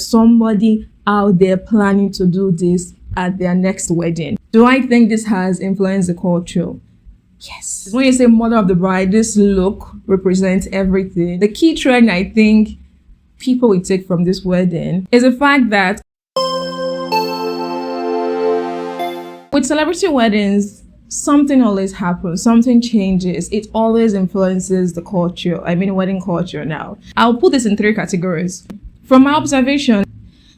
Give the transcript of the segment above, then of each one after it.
somebody out there planning to do this at their next wedding. Do I think this has influenced the culture? Yes. When you say mother of the bride, this look represents everything. The key trend I think people will take from this wedding is the fact that with celebrity weddings, something always happens, something changes. It always influences the culture. I mean, wedding culture now. I'll put this in 3 categories. From my observation,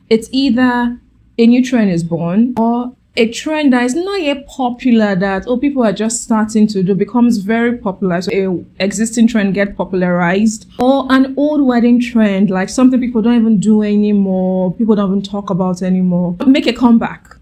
it's either a new trend is born or a trend that is not yet popular that people are just starting to do becomes very popular. So a existing trend get popularized, or an old wedding trend, like something people don't even do anymore, people don't even talk about anymore, make a comeback.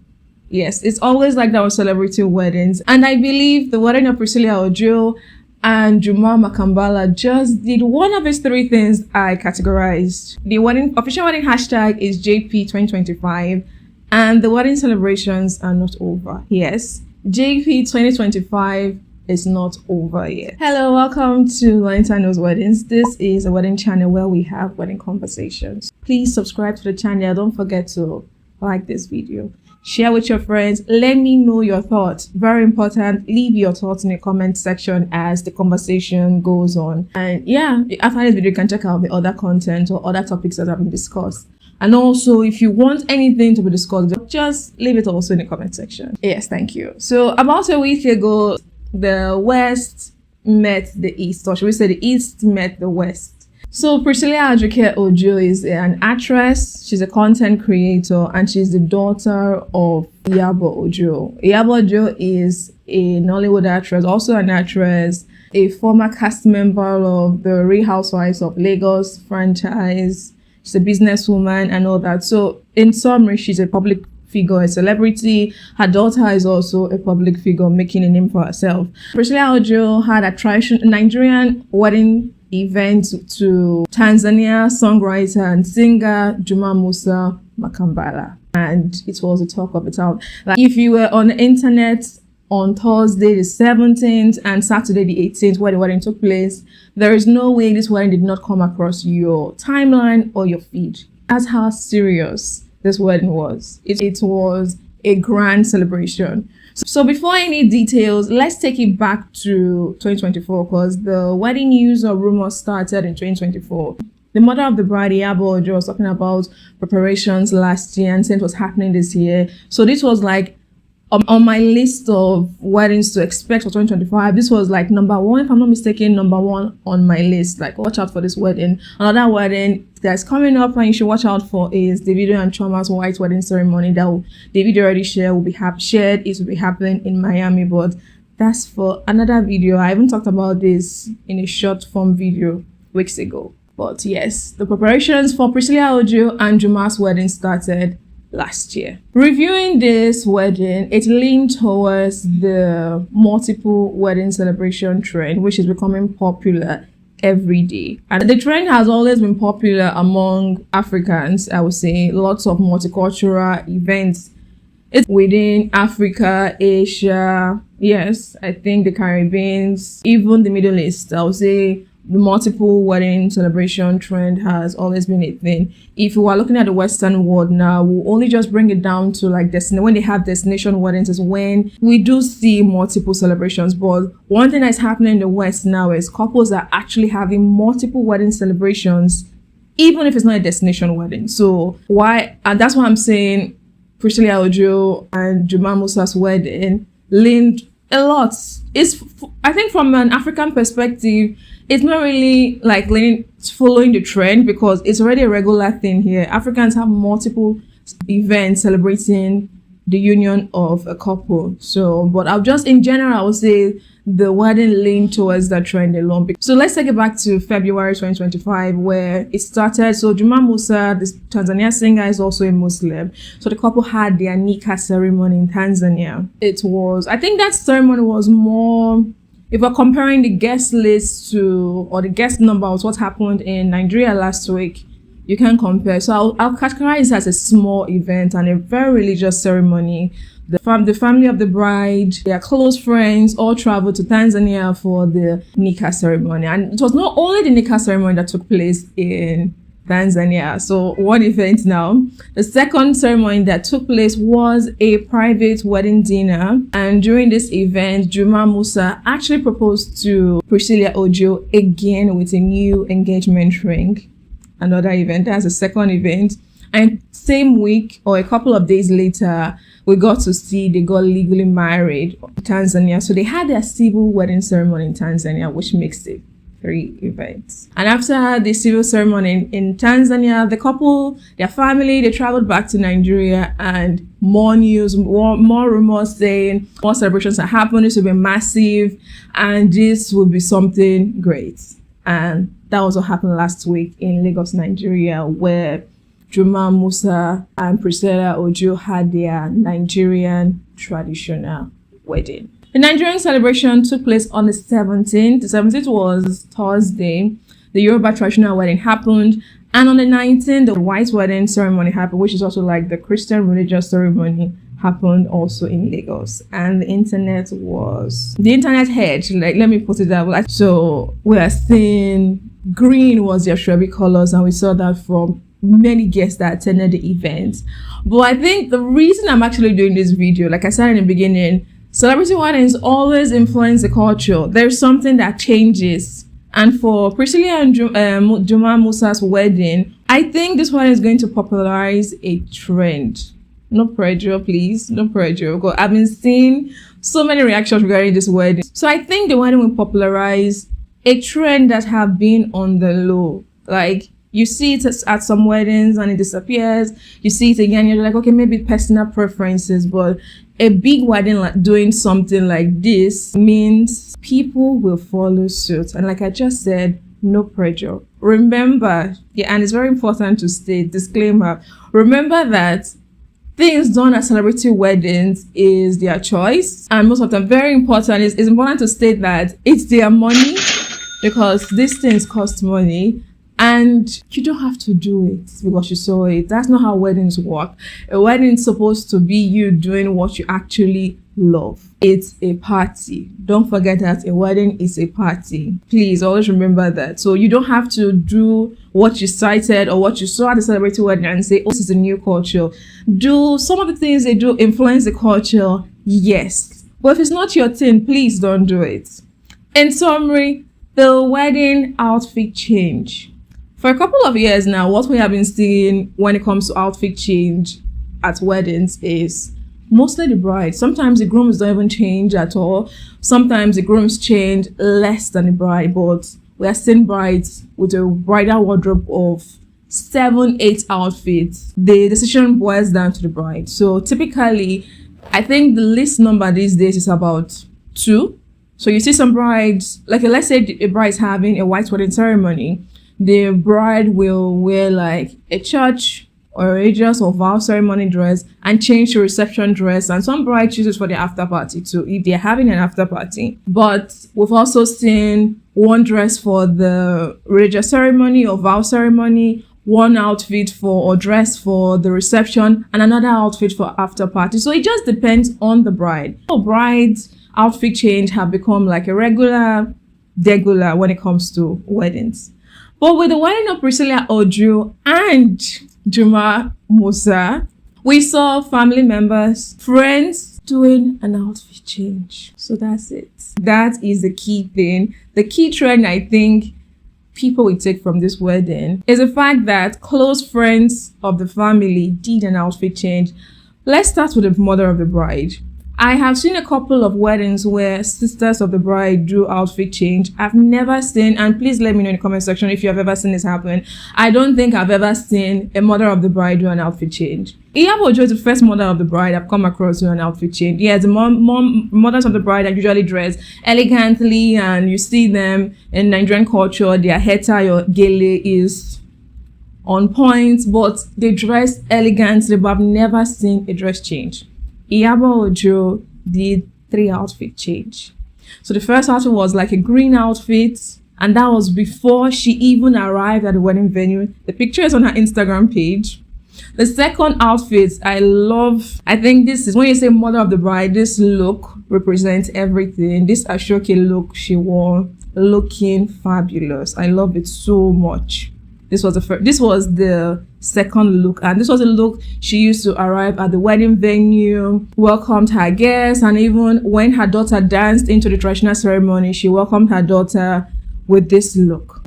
Yes, it's always like that with celebrity weddings. And I believe the wedding of Priscilla Ojo and Juma Mkambala just did one of these 3 things I categorized. The official wedding hashtag is JP 2025, and the wedding celebrations are not over. Yes, JP 2025 is not over yet. Hello, welcome to Lantern Knows Weddings. This is a wedding channel where we have wedding conversations. Please subscribe to the channel. Don't forget to like this video. Share with your friends. Let me know your thoughts. Very important. Leave your thoughts in the comment section as the conversation goes on. And yeah, after this video, you can check out the other content or other topics that have been discussed. And also, if you want anything to be discussed, just leave it also in the comment section. Yes, thank you. So about a week ago, the West met the East, or should we say the East met the West. So Priscilla Ajoke Ojo is an actress, she's a content creator, and she's the daughter of Iyabo Ojo. Iyabo Ojo is a Nollywood actress, also an actress, a former cast member of the Real Housewives of Lagos franchise. She's a businesswoman and all that. So in summary, she's a public figure, a celebrity. Her daughter is also a public figure making a name for herself. Priscilla Ojo had a Nigerian wedding event to Tanzania songwriter and singer Juma Mussa Mkambala, and it was a talk of the town. Like, if you were on the internet on Thursday the 17th and Saturday the 18th where the wedding took place, there is no way this wedding did not come across your timeline or your feed. That's how serious this wedding was. It was a grand celebration. So before any details, let's take it back to 2024, because the wedding news or rumors started in 2024. The mother of the bride, Iyabo Ojo, was talking about preparations last year and saying it was happening this year. So this was like on my list of weddings to expect for 2025. This was like number 1, if I'm not mistaken, number 1 on my list. Like, watch out for this wedding. Another wedding that's coming up and you should watch out for is Davido and Chima's white wedding ceremony that Davido already shared. Will be shared. It will be happening in Miami, but that's for another video. I even talked about this in a short form video weeks ago. But yes, the preparations for Priscilla Ojo and Juma's wedding started last year. Reviewing this wedding, it leaned towards the multiple wedding celebration trend, which is becoming popular every day. And the trend has always been popular among Africans, I would say. Lots of multicultural events. It's within Africa, Asia, yes, I think the Caribbean, even the Middle East. I would say the multiple wedding celebration trend has always been a thing. If you are looking at the Western world now, we'll only just bring it down to like when they have destination weddings is when we do see multiple celebrations. But one thing that's happening in the West now is couples are actually having multiple wedding celebrations, even if it's not a destination wedding. So why? And that's why I'm saying Priscilla Ojo and Juma Mussa's wedding leaned a lot. I think from an African perspective, it's not really like following the trend because it's already a regular thing here. Africans have multiple events celebrating the union of a couple. So, but in general, I would say the wedding leaned towards that trend alone. So let's take it back to February 2025 where it started. So Juma Mussa, this Tanzanian singer, is also a Muslim. So the couple had their Nikkah ceremony in Tanzania. I think that ceremony was more, if we're comparing the guest list or the guest number with what happened in Nigeria last week, you can compare. So I'll categorize it as a small event and a very religious ceremony. The family of the bride, their close friends, all traveled to Tanzania for the Nikkah ceremony. And it was not only the Nikkah ceremony that took place in Tanzania. So one event now. The second ceremony that took place was a private wedding dinner. And during this event, Juma Mussa actually proposed to Priscilla Ojo again with a new engagement ring. Another event. That's the second event. And same week or a couple of days later, we got to see they got legally married in Tanzania. So they had their civil wedding ceremony in Tanzania, which makes it 3 events. And after the civil ceremony in Tanzania, the couple, their family, they traveled back to Nigeria, and more news, more rumors saying more celebrations are happening. This will be massive and this will be something great. And that also happened last week in Lagos, Nigeria, where Juma Mussa and Priscilla Ojo had their Nigerian traditional wedding. The Nigerian celebration took place on the 17th. The 17th was Thursday. The Yoruba traditional wedding happened. And on the 19th, the white wedding ceremony happened, which is also like the Christian religious ceremony happened also in Lagos. And the internet head, like, let me put it that way. So we are seeing green was their shrubby colors, and we saw that from many guests that attended the event. But I think the reason I'm actually doing this video, like I said in the beginning, celebrity weddings always influence the culture. There's something that changes. And for Priscilla and Juma Mussa's wedding, I think this wedding is going to popularize a trend. No pressure, please. No pressure. Because I've been seeing so many reactions regarding this wedding. So I think the wedding will popularize a trend that have been on the low. Like, you see it at some weddings and it disappears. You see it again, you're like, okay, maybe personal preferences, but a big wedding like doing something like this means people will follow suit. And like I just said, no pressure. Remember, yeah, and it's very important to state, disclaimer, remember that things done at celebrity weddings is their choice. And most of them, very important, it's important to state that it's their money, because these things cost money. And you don't have to do it because you saw it. That's not how weddings work. A wedding is supposed to be you doing what you actually love. It's a party. Don't forget that a wedding is a party. Please always remember that. So you don't have to do what you cited or what you saw at the celebrity wedding and say, oh, this is a new culture. Do some of the things they do influence the culture? Yes. But if it's not your thing, please don't do it. In summary, the wedding outfit change. For a couple of years now, what we have been seeing when it comes to outfit change at weddings is mostly the bride. Sometimes the grooms don't even change at all. Sometimes the grooms change less than the bride, but we are seeing brides with a bridal wardrobe of 7-8 outfits. The decision boils down to the bride. So typically, I think the least number these days is about 2. So you see some brides, like let's say a bride is having a white wedding ceremony. The bride will wear like a church or religious or vow ceremony dress and change to reception dress. And some bride chooses for the after party too, if they're having an after party. But we've also seen one dress for the religious ceremony or vow ceremony, one outfit for or dress for the reception, and another outfit for after party. So it just depends on the bride. So brides' outfit change have become like a regular when it comes to weddings. But with the wedding of Priscilla Ojo and Juma Mussa, we saw family members, friends doing an outfit change. So that's it. That is the key thing. The key trend I think people will take from this wedding is the fact that close friends of the family did an outfit change. Let's start with the mother of the bride. I have seen a couple of weddings where sisters of the bride do outfit change. I've never seen, and please let me know in the comment section if you have ever seen this happen. I don't think I've ever seen a mother of the bride do an outfit change. Iyabo Ojo is the first mother of the bride I've come across doing an outfit change. Yeah, the mothers of the bride are usually dressed elegantly, and you see them in Nigerian culture, their hair tie or gele is on point, but they dress elegantly, but I've never seen a dress change. Iyabo Ojo did 3 outfit change. So the first outfit was like a green outfit, and that was before she even arrived at the wedding venue. The picture is on her Instagram page. The second outfit, I think this is when you say mother of the bride, this look represents everything. This Ajoke look she wore, looking fabulous. I love it so much. This was the second look, and this was a look she used to arrive at the wedding venue, welcomed her guests, and even when her daughter danced into the traditional ceremony, she welcomed her daughter with this look.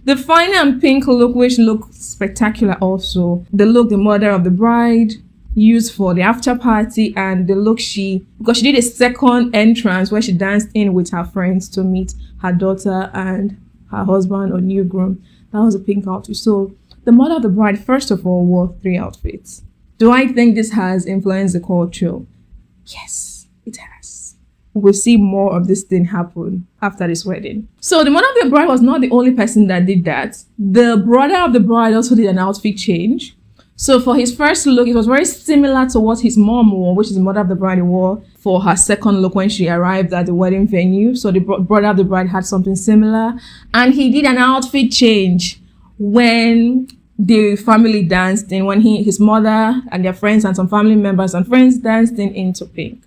The fine and pink look, which looked spectacular also. The look the mother of the bride used for the after party, and the look because she did a second entrance where she danced in with her friends to meet her daughter and her husband or new groom. That was a pink outfit. So the mother of the bride, first of all, wore 3 outfits. Do I think this has influenced the culture? Yes, it has. We'll see more of this thing happen after this wedding. So the mother of the bride was not the only person that did that. The brother of the bride also did an outfit change. So for his first look, it was very similar to what his mom wore, which is the mother of the bride wore for her second look when she arrived at the wedding venue. So the brother of the bride had something similar. And he did an outfit change when the family danced in, when his mother and their friends and some family members and friends danced into pink.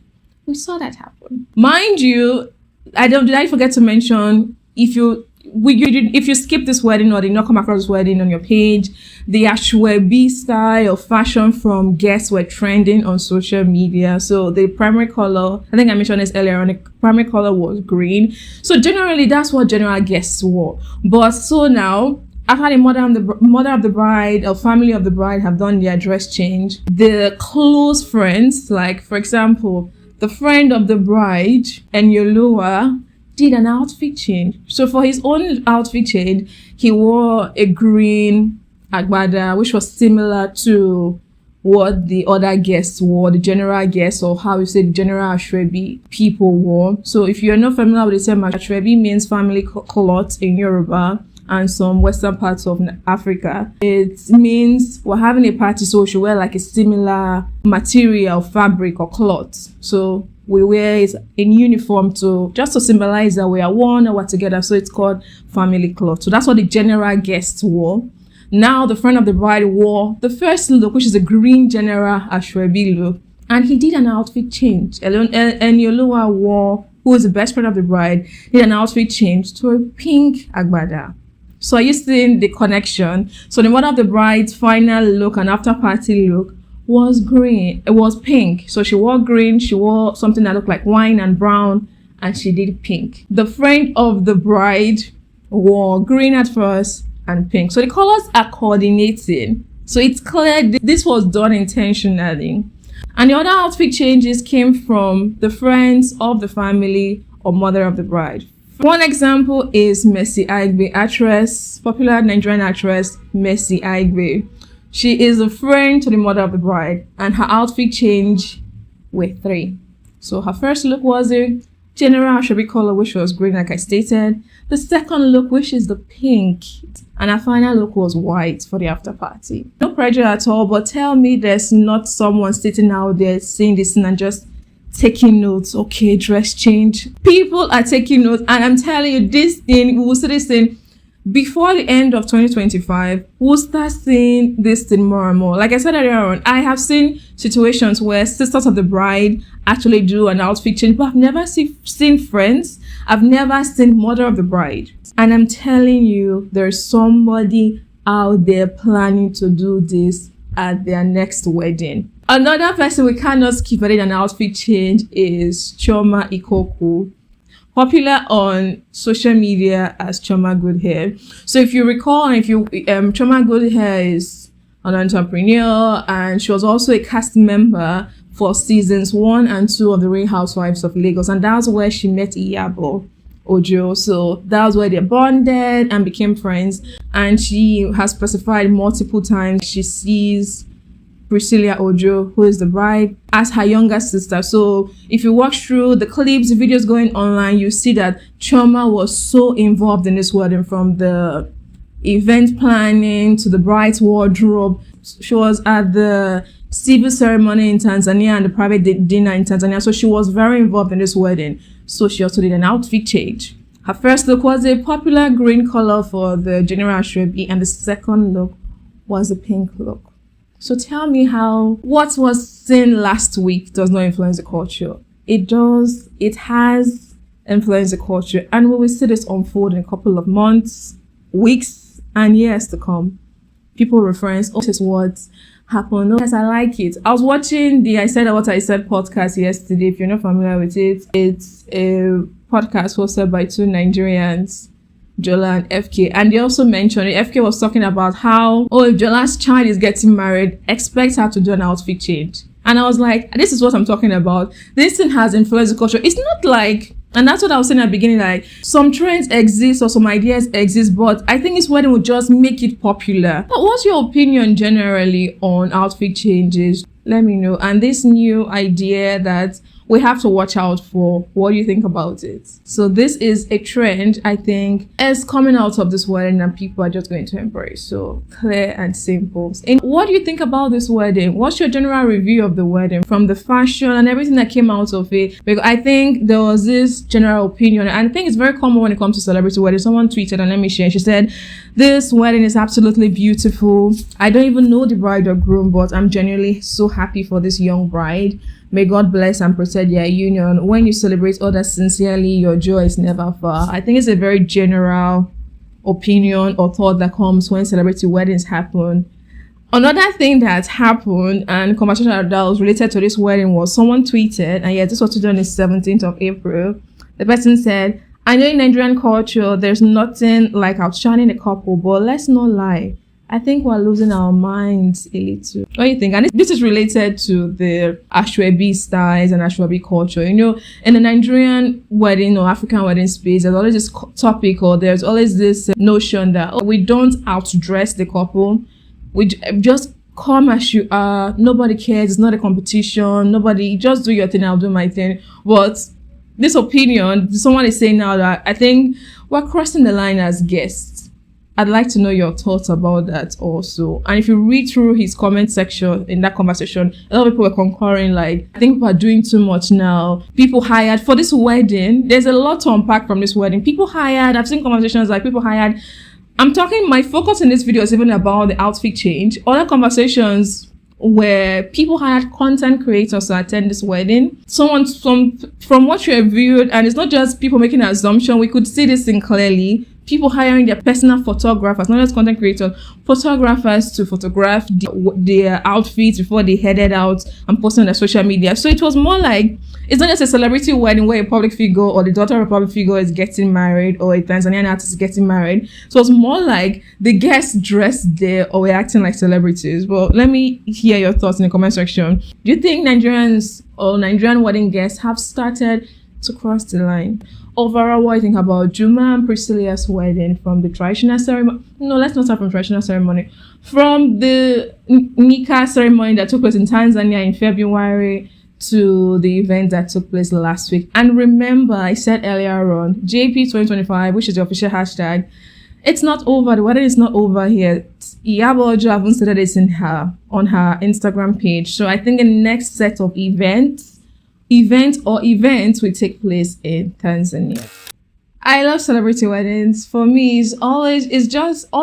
We saw that happen. Mind you, did I forget to mention, if you skip this wedding or did not come across this wedding on your page, the Ashwebi style of fashion from guests were trending on social media. So the primary color, I think I mentioned this earlier on, the primary color was green. So generally, that's what general guests wore. But so now, after the mother of the bride or family of the bride have done their dress change, the close friends, like for example, the friend of the bride and Yolua, did an outfit change. So for his own outfit change, he wore a green agbada, which was similar to what the other guests wore, the general guests, or how you say the general Ashwebi people wore. So if you're not familiar with the term, Ashwebi means family cloth in Yoruba and some western parts of Africa. It means we're having a party, so we should wear like a similar material, fabric or cloth. So we wear it in uniform just to symbolize that we are one or we're together. So it's called family cloth. So that's what the general guests wore. Now the friend of the bride wore the first look, which is a green general Ashwebi look, and he did an outfit change. And Yolua wore, who is the best friend of the bride, did an outfit change to a pink agbada. So are you seeing the connection? So the mother of the bride's final look and after party look was green. It was pink. So she wore green, she wore something that looked like wine and brown, and she did pink. The friend of the bride wore green at first and pink. So the colors are coordinating. So it's clear this was done intentionally. And the other outfit changes came from the friends of the family or mother of the bride. One example is Mercy Aigbe, popular Nigerian actress Mercy Aigbe. She is a friend to the mother of the bride, and her outfit change were 3. So her first look was a general Ashwebi color, which was green, like I stated. The second look, which is the pink, and her final look was white for the after party. No pressure at all, but tell me there's not someone sitting out there seeing this and just taking notes. Okay, dress change. People are taking notes, and I'm telling you, this thing, we will see this thing before the end of 2025. We'll start seeing this thing more and more. Like I said earlier on, I have seen situations where sisters of the bride actually do an outfit change, but I've never seen friends. I've never seen mother of the bride. And I'm telling you, there's somebody out there planning to do this at their next wedding. Another person we cannot skip at an outfit change is Chioma Ikoku, popular on social media as Chioma Good Hair. So if you recall, Chioma Good Hair is an entrepreneur, and she was also a cast member for seasons 1 and 2 of the Real Housewives of Lagos, and that's where she met Iyabo Ojo. So that was where they bonded and became friends, and she has specified multiple times she sees Priscilla Ojo, who is the bride, as her younger sister. So if you watch through the clips, the videos going online, you see that Chioma was so involved in this wedding, from the event planning to the bride's wardrobe. She was at the civil ceremony in Tanzania and the private dinner in Tanzania. So she was very involved in this wedding. So she also did an outfit change. Her first look was a popular green color for the general Ashwebi, and the second look was a pink look. So tell me how what was seen last week does not influence the culture. It does. It has influenced the culture, and we will see this unfold in a couple of months, weeks, and years to come. people reference, oh, this is what happened. Oh, yes, I like it. I was watching the I Said What I Said podcast yesterday. If you're not familiar with it, it's a podcast hosted by two Nigerians, Jola and FK, and they also mentioned it. FK was talking about how, oh, if Jola's child is getting married, expect her to do an outfit change. And I was like, this is what I'm talking about. This thing has influenced the culture. It's not like, and that's what I was saying at the beginning, like some trends exist or some ideas exist, but I think this wedding would just make it popular. But what's your opinion generally on outfit changes? Let me know. And this new idea that we have to watch out for, what do you think about it? So this is a trend I think is coming out of this wedding and people are just going to embrace. So clear and simple. And what do you think about this wedding? What's your general review of the wedding, from the fashion and everything that came out of it? Because I think there was this general opinion, and I think it's very common when it comes to celebrity weddings. Someone tweeted, and let me share. She said, this wedding is absolutely beautiful. I don't even know the bride or groom, but I'm genuinely so happy for this young bride. May God bless and protect their union. When you celebrate others sincerely, your joy is never far. I think it's a very general opinion or thought that comes when celebrity weddings happen. Another thing that happened and conversation that was related to this wedding was someone tweeted, and yeah, this was on the 17th of April. The person said, I know in Nigerian culture, there's nothing like outshining a couple, but let's not lie. I think we're losing our minds a little. What do you think? And this is related to the Ashwebi styles and Ashwebi culture. You know, in the Nigerian wedding or African wedding space, there's always this topic, or there's always this notion that we don't outdress the couple. We just come as you are. Nobody cares. It's not a competition. Nobody, just do your thing, I'll do my thing. But this opinion, someone is saying now that I think we're crossing the line as guests. I'd like to know your thoughts about that also. And if you read through his comment section in that conversation, a lot of people were concurring, like, I think people are doing too much now. People hired for this wedding. There's a lot to unpack from this wedding. People hired, I've seen conversations like people hired. I'm talking, my focus in this video is even about the outfit change. Other conversations where people hired content creators to attend this wedding. Someone from what you reviewed, and it's not just people making an assumption, we could see this thing clearly. People hiring their personal photographers, not just content creators, photographers to photograph their outfits before they headed out and posting on their social media. So it was more like, it's not just a celebrity wedding where a public figure or the daughter of a public figure is getting married or a Tanzanian artist is getting married. So it's more like the guests dressed there or were acting like celebrities. Well, let me hear your thoughts in the comment section. Do you think Nigerians or Nigerian wedding guests have started to cross the line? Overall, what do you think about Juma and Priscilla's wedding, from the traditional ceremony? No, let's not start from traditional ceremony. From the Nikkah ceremony that took place in Tanzania in February to the event that took place last week. And remember, I said earlier on, JP 2025, which is the official hashtag, it's not over. The wedding is not over yet. Iyabo Ojo haven't started this on her Instagram page. So I think the next set of events will take place in Tanzania. I love celebrity weddings. For me,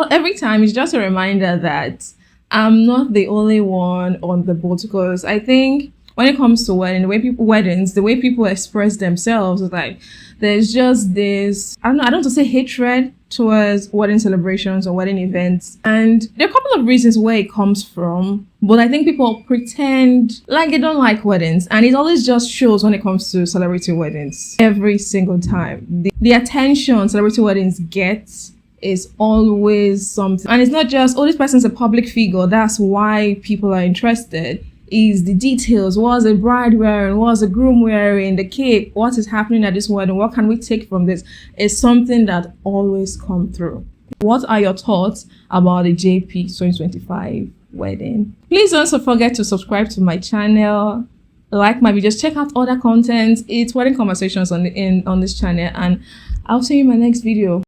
every time it's just a reminder that I'm not the only one on the boat, because I think when it comes to the way people express themselves is like, there's just this, I don't want to say hatred towards wedding celebrations or wedding events. And there are a couple of reasons where it comes from, but I think people pretend like they don't like weddings, and it always just shows when it comes to celebrity weddings. Every single time, the attention celebrity weddings get is always something. And it's not just, oh, this person's a public figure, that's why people are interested. Is the details. What's the bride wearing? What's the groom wearing? The cake? What is happening at this wedding? What can we take from this? It's something that always comes through. What are your thoughts about the JP 2025 wedding? Please don't forget to subscribe to my channel, like my videos, check out other content. It's wedding conversations on this channel, and I'll see you in my next video.